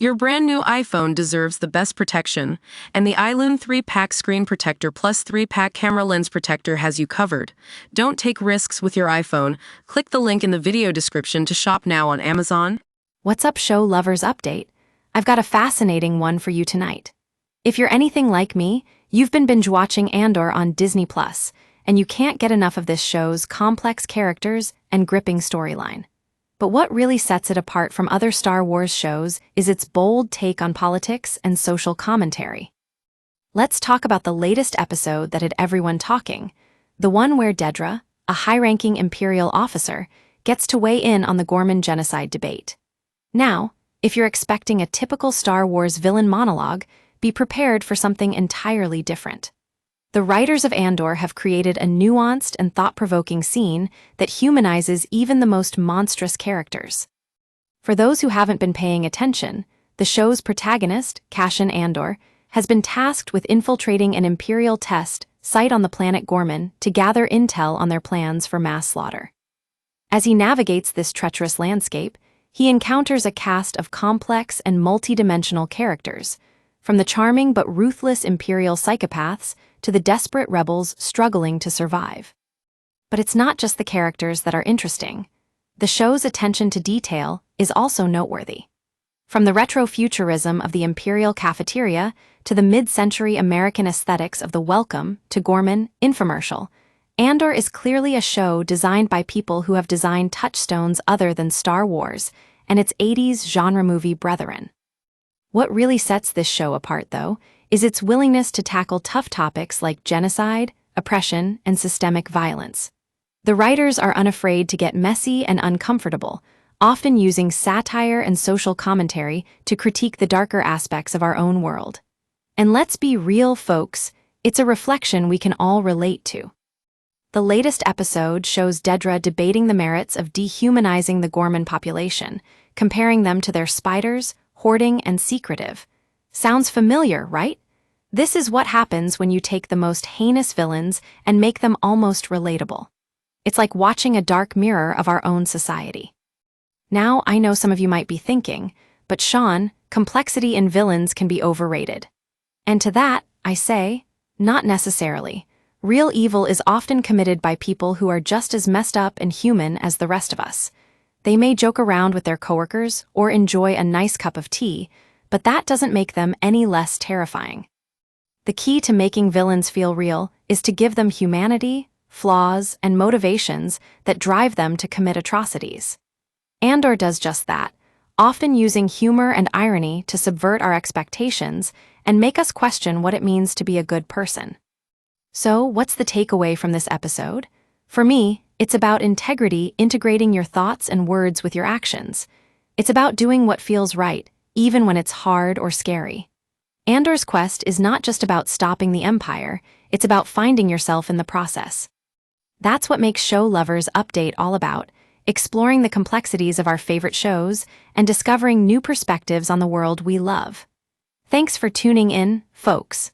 Your brand new iPhone deserves the best protection, and the iLune 3-pack screen protector plus 3-pack camera lens protector has you covered. Don't take risks with your iPhone. Click the link in the video description to shop now on Amazon. What's up, show lovers update? I've got a fascinating one for you tonight. If you're anything like me, you've been binge-watching Andor on Disney+, and you can't get enough of this show's complex characters and gripping storyline. But what really sets it apart from other Star Wars shows is its bold take on politics and social commentary. Let's talk about the latest episode that had everyone talking, the one where Dedra, a high-ranking Imperial officer, gets to weigh in on the Gorman genocide debate. Now, if you're expecting a typical Star Wars villain monologue, be prepared for something entirely different. The writers of Andor have created a nuanced and thought-provoking scene that humanizes even the most monstrous characters. For those who haven't been paying attention, the show's protagonist, Cassian Andor, has been tasked with infiltrating an Imperial test site on the planet Gorman to gather intel on their plans for mass slaughter. As he navigates this treacherous landscape, he encounters a cast of complex and multi-dimensional characters, from the charming but ruthless Imperial psychopaths to the desperate rebels struggling to survive. But it's not just the characters that are interesting. The show's attention to detail is also noteworthy. From the retro-futurism of the Imperial cafeteria to the mid-century American aesthetics of the Welcome to Gorman infomercial, Andor is clearly a show designed by people who have designed touchstones other than Star Wars and its 80s genre movie brethren. What really sets this show apart, though, is its willingness to tackle tough topics like genocide, oppression, and systemic violence. The writers are unafraid to get messy and uncomfortable, often using satire and social commentary to critique the darker aspects of our own world. And let's be real, folks, it's a reflection we can all relate to. The latest episode shows Dedra debating the merits of dehumanizing the Gorman population, comparing them to their spiders, hoarding, and secretive. Sounds familiar, right? This is what happens when you take the most heinous villains and make them almost relatable. It's like watching a dark mirror of our own society. Now, I know some of you might be thinking, but Sean, complexity in villains can be overrated. And to that, I say, not necessarily. Real evil is often committed by people who are just as messed up and human as the rest of us. They may joke around with their coworkers or enjoy a nice cup of tea, but that doesn't make them any less terrifying. The key to making villains feel real is to give them humanity, flaws, and motivations that drive them to commit atrocities. Andor does just that, often using humor and irony to subvert our expectations and make us question what it means to be a good person. So, what's the takeaway from this episode? For me, it's about integrity, integrating your thoughts and words with your actions. It's about doing what feels right, even when it's hard or scary. Andor's quest is not just about stopping the Empire, it's about finding yourself in the process. That's what makes Show Lovers Update all about, exploring the complexities of our favorite shows and discovering new perspectives on the world we love. Thanks for tuning in, folks.